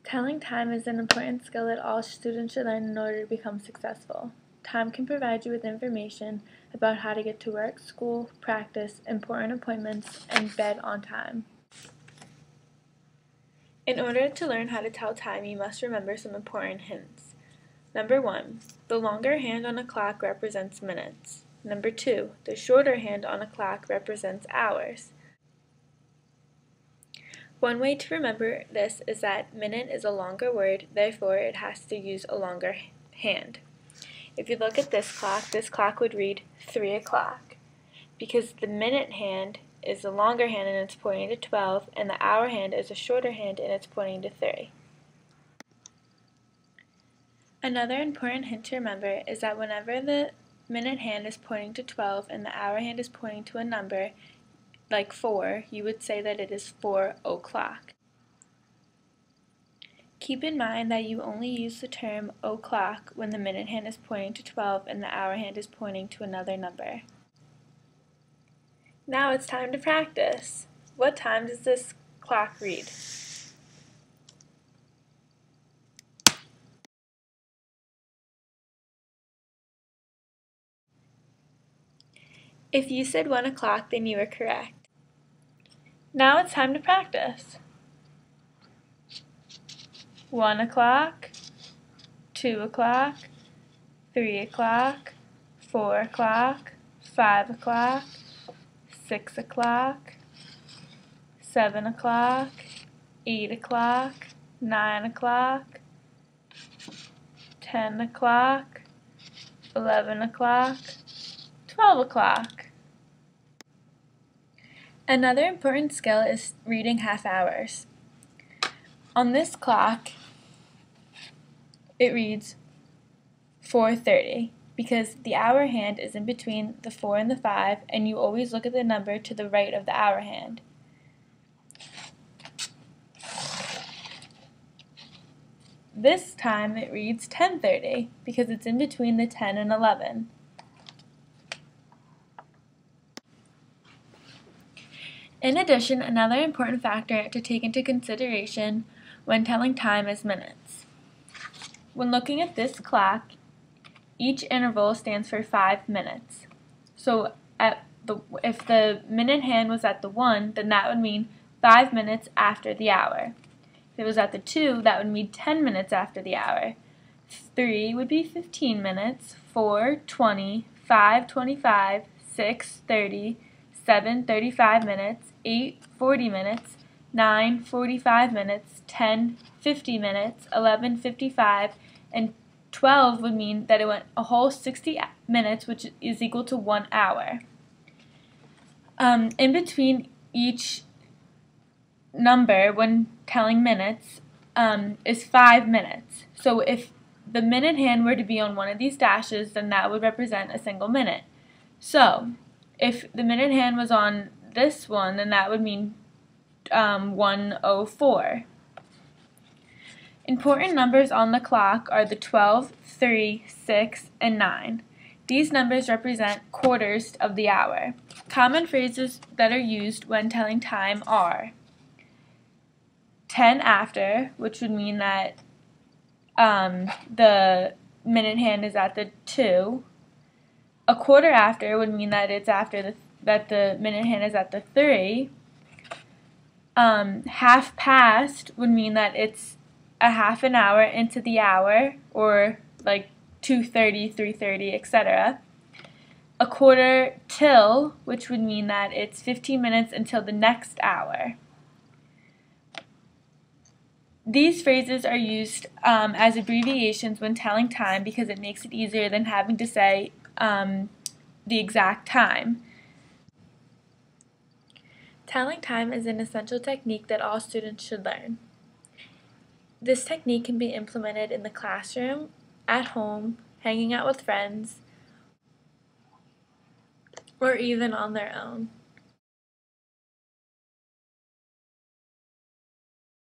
Telling time is an important skill that all students should learn in order to become successful. Time can provide you with information about how to get to work, school, practice, important appointments, and bed on time. In order to learn how to tell time, you must remember some important hints. Number 1, the longer hand on a clock represents minutes. Number 2, the shorter hand on a clock represents hours. One way to remember this is that minute is a longer word, therefore it has to use a longer hand. If you look at this clock would read 3 o'clock, because the minute hand is a longer hand and it's pointing to 12, and the hour hand is a shorter hand and it's pointing to 3. Another important hint to remember is that whenever the minute hand is pointing to 12 and the hour hand is pointing to a number, like 4, you would say that it is 4 o'clock. Keep in mind that you only use the term o'clock when the minute hand is pointing to 12 and the hour hand is pointing to another number. Now it's time to practice. What time does this clock read? If you said 1 o'clock, then you were correct. Now it's time to practice. 1 o'clock, 2 o'clock, 3 o'clock, 4 o'clock, 5 o'clock, 6 o'clock, 7 o'clock, 8 o'clock, 9 o'clock, 10 o'clock, 11 o'clock, 12 o'clock. Another important skill is reading half hours. On this clock, it reads 4:30 because the hour hand is in between the 4 and the 5, and you always look at the number to the right of the hour hand. This time it reads 10:30 because it's in between the 10 and 11. In addition, another important factor to take into consideration when telling time is minutes. When looking at this clock, each interval stands for 5 minutes. So if the minute hand was at the 1, then that would mean 5 minutes after the hour. If it was at the 2, that would mean 10 minutes after the hour. 3 would be 15 minutes, 4, 20, 5, 25, 6, 30, 7, 35 minutes, 8, 40 minutes, 9, 45 minutes, 10, 50 minutes, 11, 55, and 12 would mean that it went a whole 60 minutes, which is equal to 1 hour. In between each number, when telling minutes, is 5 minutes. So if the minute hand were to be on one of these dashes, then that would represent a single minute. So if the minute hand was on this one, then that would mean 1:04. Important numbers on the clock are the 12, 3, 6, and 9. These numbers represent quarters of the hour. Common phrases that are used when telling time are 10 after, which would mean that the minute hand is at the 2. A quarter after would mean that it's after that the minute hand is at the 3. Half past would mean that it's a half an hour into the hour, or like 2:30, 3:30, etc. A quarter till, which would mean that it's 15 minutes until the next hour. These phrases are used as abbreviations when telling time because it makes it easier than having to say the exact time. Telling time is an essential technique that all students should learn. This technique can be implemented in the classroom, at home, hanging out with friends, or even on their own.